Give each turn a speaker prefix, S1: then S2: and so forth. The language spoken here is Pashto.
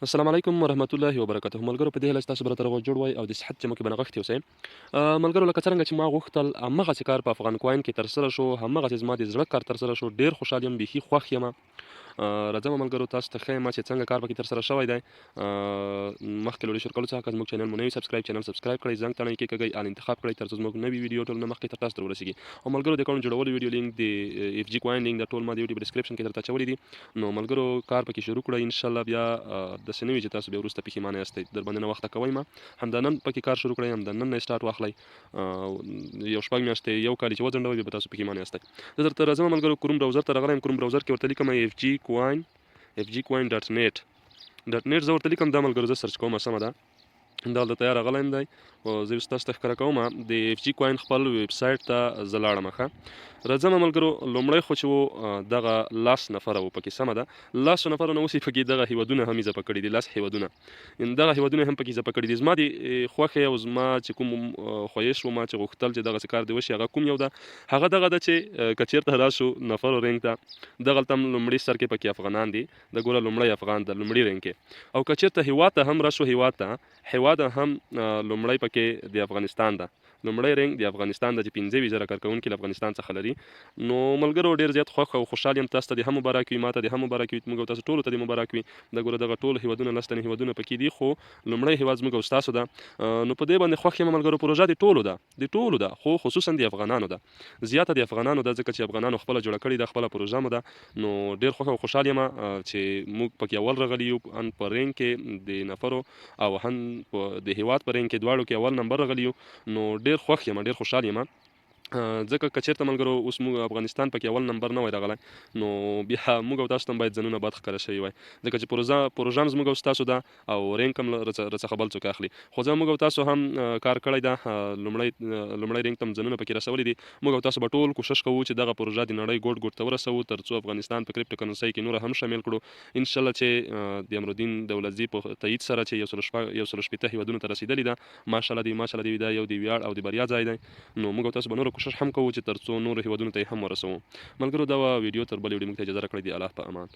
S1: السلام علیکم ورحمت الله وبرکاته. ملګرو په دې هیله چې تاسو به راته روغ جوړ وای او د صحت چمکې به نغښتي اوسئ. ملګرو لکه څرنګه چې ما غوښتل همغسې کار په افغان کواین کې ترسره شو، همغسې زما د زړه کار ترسره شو. ډېر خوشحال یم، بیخي خوښ یم. راځم ملګرو تاسو ته ښیم چې څنګه کار پکې ترسره شوی دی. مخکې له ډېر شروع کولو څخه که زموږ چینل مو نه وي چینل سبسکرایب کړئ، زنګ تڼۍ کېکاږئ، آل انتخاب کړئ تر څو زموږ نوي ویډیو ټول نه مخکې تر تاسو ته ورسېږي. او ملګرو د اکونټ جوړولو ویډیو لینک د اف جي کواین لینک دا ټول ما د یوټیوب ډسکرپشن کې درته اچولي دي. نو ملګرو کار پکې شروع کړئ انشاءالله. بیا داسې نه وي چې تاسو بیا وروسته پښیمانه یاستئ. در باندې ناوخته کوئ ما همدا نن پکې کار شروع کړئ، همدا نن نه سټارټ واخلئ. یو شپږ میاشتې یو کال چې وځنډوئ بیا به تاسو پښیمانه یاستئ. زه درته راځم ملګرو کروم براوزر ته راغلی یم. کروم براوزر کې ورته لیکم fgcoin.net زه ورته لیکم. دا ملګرو زه سرچ کوم سمه ده. دا دلته تیار راغلی یم دی. زه اوس تاسو ته ښکاره کوم د اف جي کوین خپل ویب سایټ ته زه لاړم. ښه راځم ملګرو. لومړی خو چې و دغه 10 نفره و پکې سمه ده. 10 نفرو نه اوس یې پکې دغه هیوادونه هم اضافه کړي دي. 10 هیوادونه دغه هیوادونه هم پکې اضافه کړي دي. زما د خوښې او زما چې کوم خوښیش و ما چې غوښتل چې دغسې کار دې وشي هغه کوم یو ده؟ هغه دغه ده چې که چېرته راشو نفرو رینک ته دغلته هم لومړي سر کې پکې افغانان دي. د ګوره لومړی افغان ده لومړي رینک کې. او که چېرته هیواد ته هم راشو هیواد هم لومړی پکې د افغانستان ده. لومړی رینک د افغانستان د 15,000 کارکونکي له افغانستان څخه لري. نو ملګرو ډېر زیات خوښ او خوشحال یم. تاسو ته دې هم مبارک وي، ما ته دې هم مبارک وي، موږ او تاسو ټولو ته دې مبارک وي. د ګوره دغه ټول هیوادونه 10 تنې هیوادونه پکې دي، خو لومړی هیواد زموږ او ستاسو ده. نو په دې باندې خوښ یم ملګرو. پروژه د ټولو ده خو خصوصا د افغانانو ده، زیاته د افغانانو ده، ځکه چې افغانانو خپله جوړه کړې ده، خپله پروژه مو ده. نو ډېر خوښ او خوشحال یم چې موږ پکې اول راغلي یو، ان په رینک کې د نفرو او هم د هیواد په رینک کې دواړو کې اول نمبر راغلی یو. نو ډېر خوښ یم، ډېر خوشحال یم. ځکه که چېرته ملګرو اوس موږ افغانستان پکې اول نمبر نه وای راغلی نو بیا موږ او تاسو ته هم باید ځانونه بد ښکاره شوي وای، ځکه چې پروژه هم زموږ او ستاسو ده او رینک هم راڅخه بل څوک اخلي. خو زه موږ او تاسو هم کار کړی ده. لومړی رینک ته هم ځانونه پکې رسولي دي. موږ او تاسو به ټول کوشش کوو چې دغه پروژه د نړۍ ګوټ ته ورسوو تر څو افغانستان په کریپټو کرنسۍ کې نور هم شامل کړو انشاءالله، چې د امرالدین دولتزي په تایید سره چې 116 هیوادونو ته رسېدلي ده. ماشاءالله دی دا یو د ویاړ او د بریا ځای دی. نو موږ او تاسو به نور کوشش هم کوو چې تر څو نور هیوادونو ته هم ورسوو. ملګرو دا ویډیو تر بل ویډیو موږ ته اجازه راکړئ. د الله په امان.